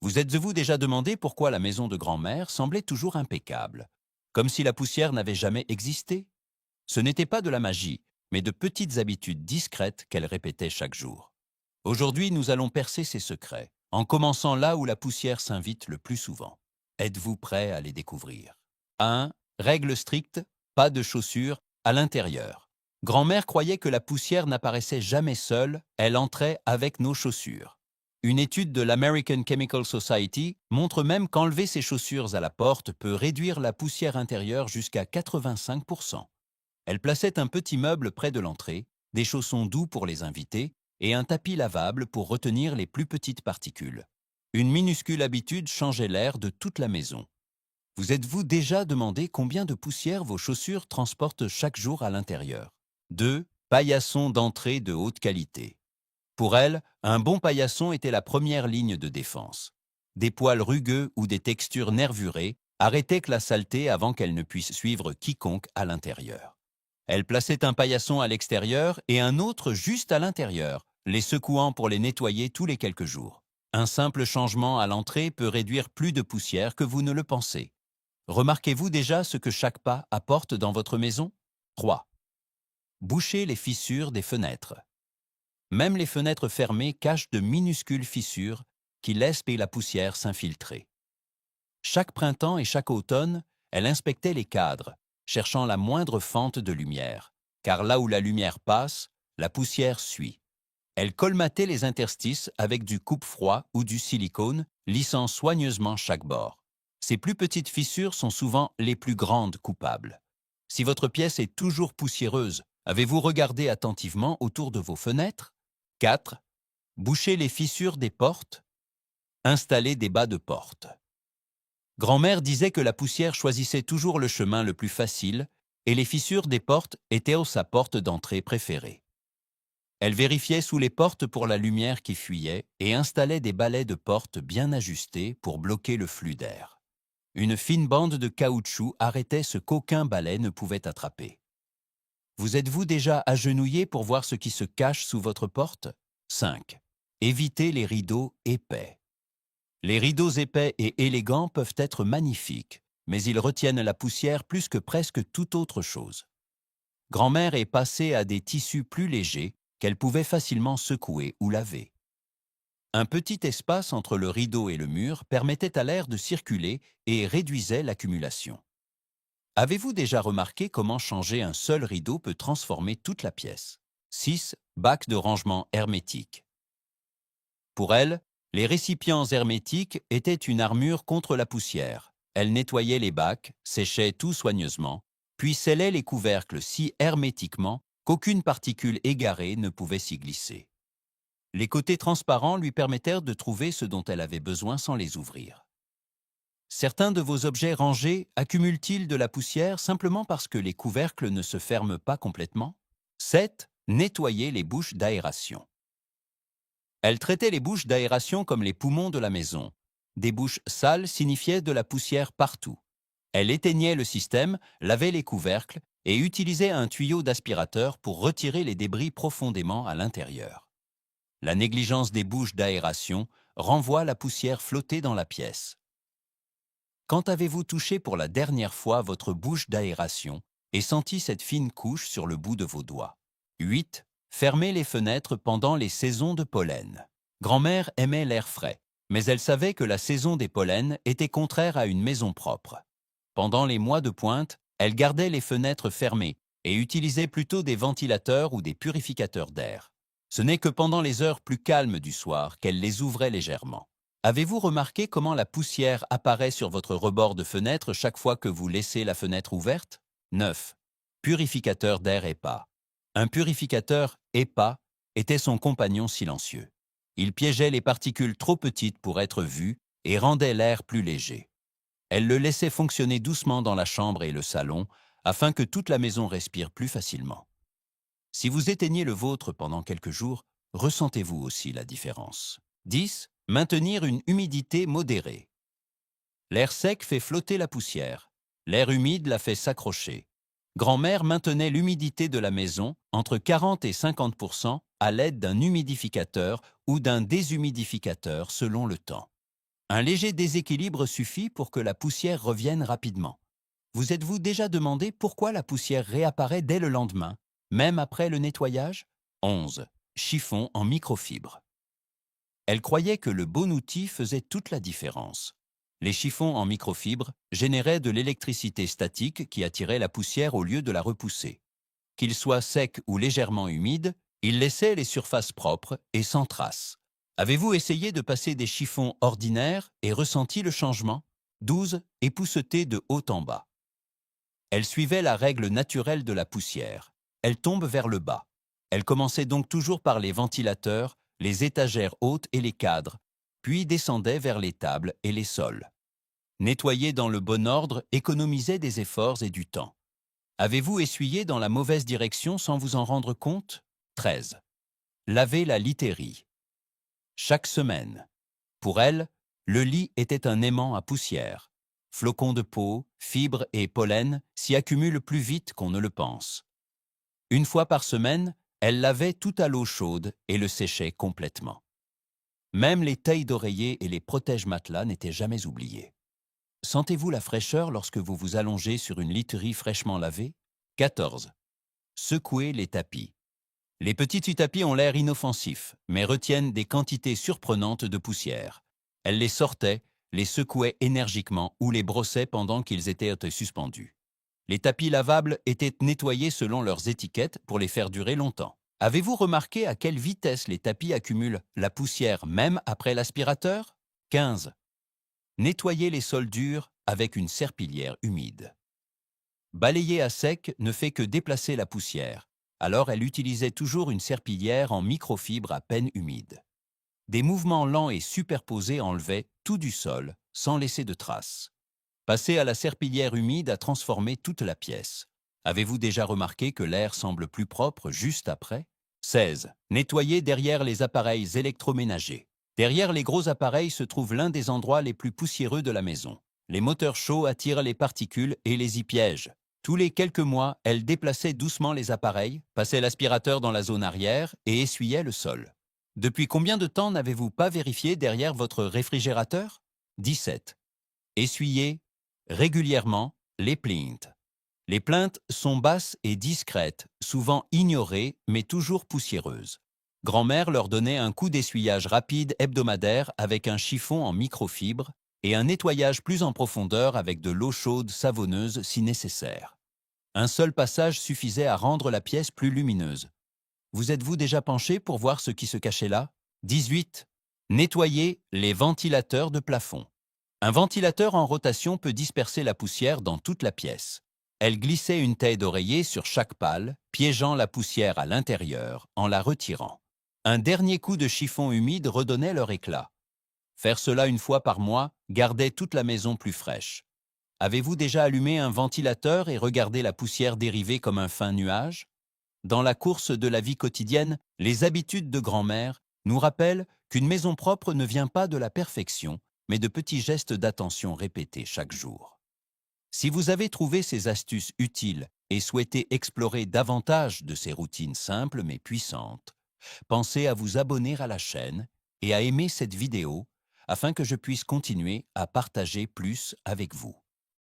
Vous êtes-vous déjà demandé pourquoi la maison de grand-mère semblait toujours impeccable, comme si la poussière n'avait jamais existé? Ce n'était pas de la magie, mais de petites habitudes discrètes qu'elle répétait chaque jour. Aujourd'hui, nous allons percer ces secrets, en commençant là où la poussière s'invite le plus souvent. Êtes-vous prêt à les découvrir? 1. Règle stricte, pas de chaussures à l'intérieur. Grand-mère croyait que la poussière n'apparaissait jamais seule, elle entrait avec nos chaussures. Une étude de l'American Chemical Society montre même qu'enlever ses chaussures à la porte peut réduire la poussière intérieure jusqu'à 85%. Elle plaçait un petit meuble près de l'entrée, des chaussons doux pour les invités et un tapis lavable pour retenir les plus petites particules. Une minuscule habitude changeait l'air de toute la maison. Vous êtes-vous déjà demandé combien de poussière vos chaussures transportent chaque jour à l'intérieur? 2. Paillasson d'entrée de haute qualité. Pour elle, un bon paillasson était la première ligne de défense. Des poils rugueux ou des textures nervurées arrêtaient que la saleté avant qu'elle ne puisse suivre quiconque à l'intérieur. Elle plaçait un paillasson à l'extérieur et un autre juste à l'intérieur, les secouant pour les nettoyer tous les quelques jours. Un simple changement à l'entrée peut réduire plus de poussière que vous ne le pensez. Remarquez-vous déjà ce que chaque pas apporte dans votre maison? 3. Bouchez les fissures des fenêtres. Même les fenêtres fermées cachent de minuscules fissures qui laissent la poussière s'infiltrer. Chaque printemps et chaque automne, elle inspectait les cadres, cherchant la moindre fente de lumière, car là où la lumière passe, la poussière suit. Elle colmatait les interstices avec du coupe-froid ou du silicone, lissant soigneusement chaque bord. Ces plus petites fissures sont souvent les plus grandes coupables. Si votre pièce est toujours poussiéreuse, avez-vous regardé attentivement autour de vos fenêtres? 4. Boucher les fissures des portes. Installer des bas de porte. Grand-mère disait que la poussière choisissait toujours le chemin le plus facile et les fissures des portes étaient sa porte d'entrée préférée. Elle vérifiait sous les portes pour la lumière qui fuyait et installait des balais de porte bien ajustés pour bloquer le flux d'air. Une fine bande de caoutchouc arrêtait ce qu'aucun balai ne pouvait attraper. Vous êtes-vous déjà agenouillé pour voir ce qui se cache sous votre porte? 5. Évitez les rideaux épais. Les rideaux épais et élégants peuvent être magnifiques, mais ils retiennent la poussière plus que presque toute autre chose. Grand-mère est passée à des tissus plus légers qu'elle pouvait facilement secouer ou laver. Un petit espace entre le rideau et le mur permettait à l'air de circuler et réduisait l'accumulation. Avez-vous déjà remarqué comment changer un seul rideau peut transformer toute la pièce? 6. Bac de rangement hermétique. Pour elle, les récipients hermétiques étaient une armure contre la poussière. Elle nettoyait les bacs, séchait tout soigneusement, puis scellait les couvercles si hermétiquement qu'aucune particule égarée ne pouvait s'y glisser. Les côtés transparents lui permettèrent de trouver ce dont elle avait besoin sans les ouvrir. Certains de vos objets rangés accumulent-ils de la poussière simplement parce que les couvercles ne se ferment pas complètement? 7. Nettoyer les bouches d'aération. Elle traitait les bouches d'aération comme les poumons de la maison. Des bouches sales signifiaient de la poussière partout. Elle éteignait le système, lavait les couvercles et utilisait un tuyau d'aspirateur pour retirer les débris profondément à l'intérieur. La négligence des bouches d'aération renvoie la poussière flotter dans la pièce. Quand avez-vous touché pour la dernière fois votre bouche d'aération et senti cette fine couche sur le bout de vos doigts? 8. Fermez les fenêtres pendant les saisons de pollen. Grand-mère aimait l'air frais, mais elle savait que la saison des pollens était contraire à une maison propre. Pendant les mois de pointe, elle gardait les fenêtres fermées et utilisait plutôt des ventilateurs ou des purificateurs d'air. Ce n'est que pendant les heures plus calmes du soir qu'elle les ouvrait légèrement. Avez-vous remarqué comment la poussière apparaît sur votre rebord de fenêtre chaque fois que vous laissez la fenêtre ouverte? 9. Purificateur d'air EPA. Un purificateur EPA était son compagnon silencieux. Il piégeait les particules trop petites pour être vues et rendait l'air plus léger. Elle le laissait fonctionner doucement dans la chambre et le salon afin que toute la maison respire plus facilement. Si vous éteignez le vôtre pendant quelques jours, ressentez-vous aussi la différence? 10. Maintenir une humidité modérée. L'air sec fait flotter la poussière. L'air humide la fait s'accrocher. Grand-mère maintenait l'humidité de la maison entre 40 et 50% à l'aide d'un humidificateur ou d'un déshumidificateur selon le temps. Un léger déséquilibre suffit pour que la poussière revienne rapidement. Vous êtes-vous déjà demandé pourquoi la poussière réapparaît dès le lendemain, même après le nettoyage? 11. Chiffon en microfibre. Elle croyait que le bon outil faisait toute la différence. Les chiffons en microfibre généraient de l'électricité statique qui attirait la poussière au lieu de la repousser. Qu'ils soient secs ou légèrement humides, ils laissaient les surfaces propres et sans traces. Avez-vous essayé de passer des chiffons ordinaires et ressenti le changement? 12. Épousseter de haut en bas. Elle suivait la règle naturelle de la poussière. Elle tombe vers le bas. Elle commençait donc toujours par les ventilateurs, les étagères hautes et les cadres, puis descendait vers les tables et les sols. Nettoyer dans le bon ordre économisait des efforts et du temps. Avez-vous essuyé dans la mauvaise direction sans vous en rendre compte? 13. Laver la literie. Chaque semaine. Pour elle, le lit était un aimant à poussière. Flocons de peau, fibres et pollen s'y accumulent plus vite qu'on ne le pense. Une fois par semaine, elle lavait tout à l'eau chaude et le séchait complètement. Même les tailles d'oreiller et les protège-matelas n'étaient jamais oubliés. Sentez-vous la fraîcheur lorsque vous vous allongez sur une literie fraîchement lavée? 14. Secouer les tapis. Les petits tapis ont l'air inoffensifs, mais retiennent des quantités surprenantes de poussière. Elle les sortait, les secouait énergiquement ou les brossait pendant qu'ils étaient suspendus. Les tapis lavables étaient nettoyés selon leurs étiquettes pour les faire durer longtemps. Avez-vous remarqué à quelle vitesse les tapis accumulent la poussière même après l'aspirateur? 15. Nettoyer les sols durs avec une serpillière humide. Balayer à sec ne fait que déplacer la poussière, alors elle utilisait toujours une serpillière en microfibre à peine humide. Des mouvements lents et superposés enlevaient tout du sol, sans laisser de traces. Passer à la serpillière humide a transformé toute la pièce. Avez-vous déjà remarqué que l'air semble plus propre juste après? 16. Nettoyer derrière les appareils électroménagers. Derrière les gros appareils se trouve l'un des endroits les plus poussiéreux de la maison. Les moteurs chauds attirent les particules et les y piègent. Tous les quelques mois, elle déplaçait doucement les appareils, passait l'aspirateur dans la zone arrière et essuyait le sol. Depuis combien de temps n'avez-vous pas vérifié derrière votre réfrigérateur? 17. Essuyer régulièrement les plaintes. Les plaintes sont basses et discrètes, souvent ignorées mais toujours poussiéreuses. Grand-mère leur donnait un coup d'essuyage rapide hebdomadaire avec un chiffon en microfibre et un nettoyage plus en profondeur avec de l'eau chaude savonneuse si nécessaire. Un seul passage suffisait à rendre la pièce plus lumineuse. Vous êtes-vous déjà penché pour voir ce qui se cachait là? 18. Nettoyer les ventilateurs de plafond. Un ventilateur en rotation peut disperser la poussière dans toute la pièce. Elle glissait une taille d'oreiller sur chaque pale, piégeant la poussière à l'intérieur en la retirant. Un dernier coup de chiffon humide redonnait leur éclat. Faire cela une fois par mois gardait toute la maison plus fraîche. Avez-vous déjà allumé un ventilateur et regardé la poussière dériver comme un fin nuage? Dans la course de la vie quotidienne, les habitudes de grand-mère nous rappellent qu'une maison propre ne vient pas de la perfection, mais de petits gestes d'attention répétés chaque jour. Si vous avez trouvé ces astuces utiles et souhaitez explorer davantage de ces routines simples mais puissantes, pensez à vous abonner à la chaîne et à aimer cette vidéo afin que je puisse continuer à partager plus avec vous.